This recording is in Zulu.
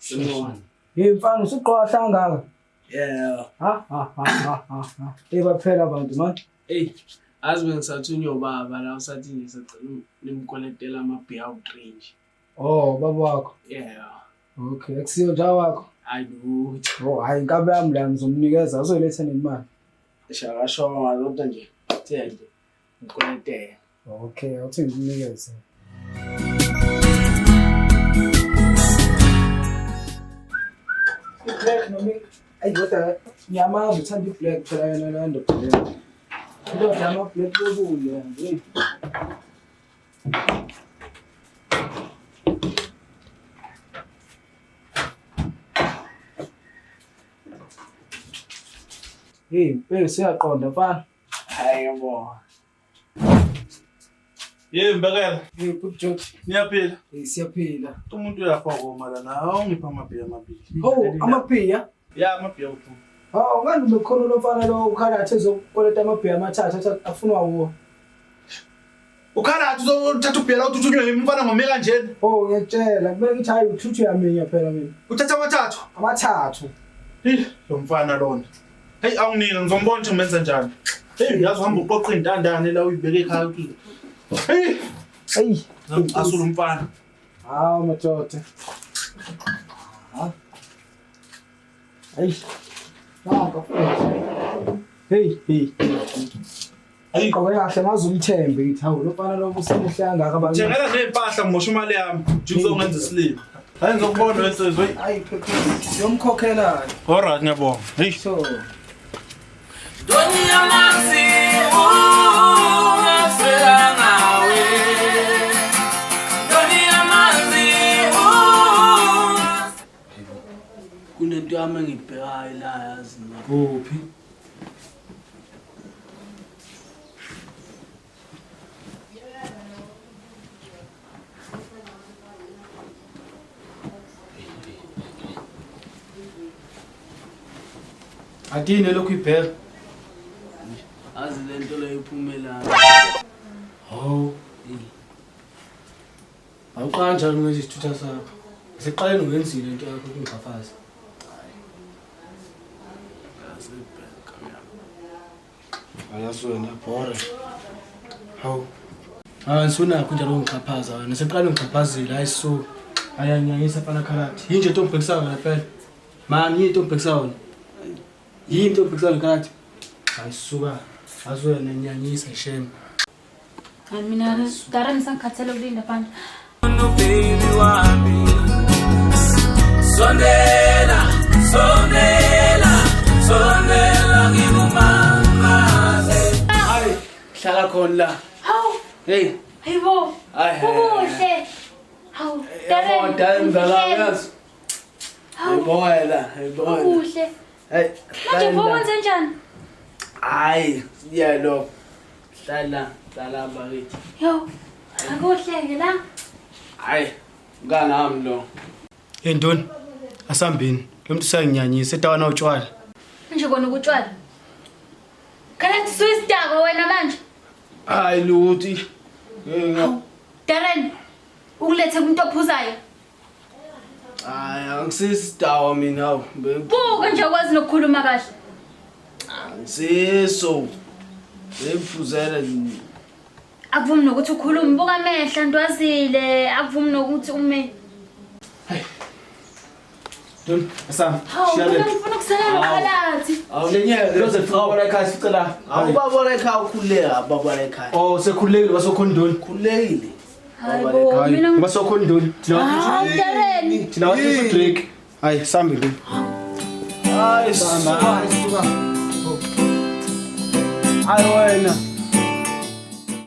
Simon. Mfana usuqoqa kangaka. Yeah. Ha. Baphela abantu man. Hey, azi bengisathunywa ubaba la usathi ngisacela nimkolletela amabhiya outrange. Oh, baba wakho. Yeah. Okay, akusiyo njawo wakho. I do. Oh, hayi inkabe yami la ngizomnikeza uzoletha nemali. Shakasho ngalonto nje. Thenge. Ngkolletela. Okay, awuthi ngikunikeze. Black noma ayidota nyamaza uthanda iblack phela yena la ndoda leyo. Ndoda ama black lobuya nje. Hey, siyaqonda mfana. Hayi yabo. Mbekela. Hey, good job. Niyaphila? Siyaphila. Umuntu uyafa ngoma lana. Awungipha amabhiya amabili. Oh, amabhiya? Ya, amabhiya uphuma. Oh, ngani bekhona lo mfana lo ukhalathi ezokoleta amabhiya amathathu afunwa wo. Ukhalathi uzothatha ubhiya uthuthwe umfana ngome kanjeni? Oh, ngiyatshela kumele ngithi hayi uthuthu yami phela mina. Uthatha amathathu? Amathathu. Lo mfana lona. Hey, awunike ngizombona ukuthi ngimenza njani. Hey, yazi uhamba uqoqa intandane la uyibeke ekhaya uthi. Hey, asula umfana. Hawu madoda. Ha. Hey. Hey. Hey, kahle ngaze umthembe ngithi hawu lo mfana lo usemuhle kangaka abantu. Njengela nezipahla ngimosha imali yami. Nje uzongenza isilimo. Hayi ngizokubona wesezwe. Hayi phepha. Yomkhokhela. Alright ngiyabonga. Hey. So. NDONI'S kunento yami engibhekayo la yazi Kuphi? Adine lokhu ibheka. azi lento leyo iphumela. Hawu. Awuqanja ngeze isithutha sakho. Siqaleni ungenzile into yakho kungafazi. Ayaswena bhora. Hawu. Sona kunjalo ngixhaphaza wena. Siqala ngixhaphazile ayiso. Ayanyanyisa fana khalathi. Yinje into obhekisa wena phela. Mani into obhekisa wena. Yini into obhekisa wena khalathi? Ayisuka. Azwena nyanyisa shame. Mina dara nisangikhathele ukulinda phandle. No baby wami. Sondela ngikumangaze. Hayi, hlala khona la. Hawu. Hey. Hayibo. Kuhle. Hawu, Darren. Darren ngala yazi. Hawu. Boyela. Kuhle. Hey. Manje wenze njani? Hayi, siyalo. Hlala bakithi. Yo. Akuhleke la. Hayi, nganami lo. Hey Ndoni, asambini. Lo muntu usanginyanyisa etawana utshwala. Nje kona ukutshwala. Khalathi suyisidako wena manje. Hayi luthi. Darren, ukulethe umuntu ophuzayo. Hayi, angisisidawa mina hawu. Buka nje kwazi nokukhuluma kahle. Angisiso. Bephuzela nje. Akuvumi nokuthi ukhulume buka amehla ntwazile, akuvumi nokuthi ume. Ndoni, asam. Hawu, mina ngifuna ukusala nokhalathi. Awulenyeke Loze fika ekhaya sicela. awubabona ekhaya ukhuleka babona ekhaya. Oh, sekhulekile basokhona Ndoni. Khulekile. Hayibo, mina Basokhona Ndoni. Darren. Thina wathi break. Hayi, sambe Ndoni. Hayi, Suka. Hayi wena.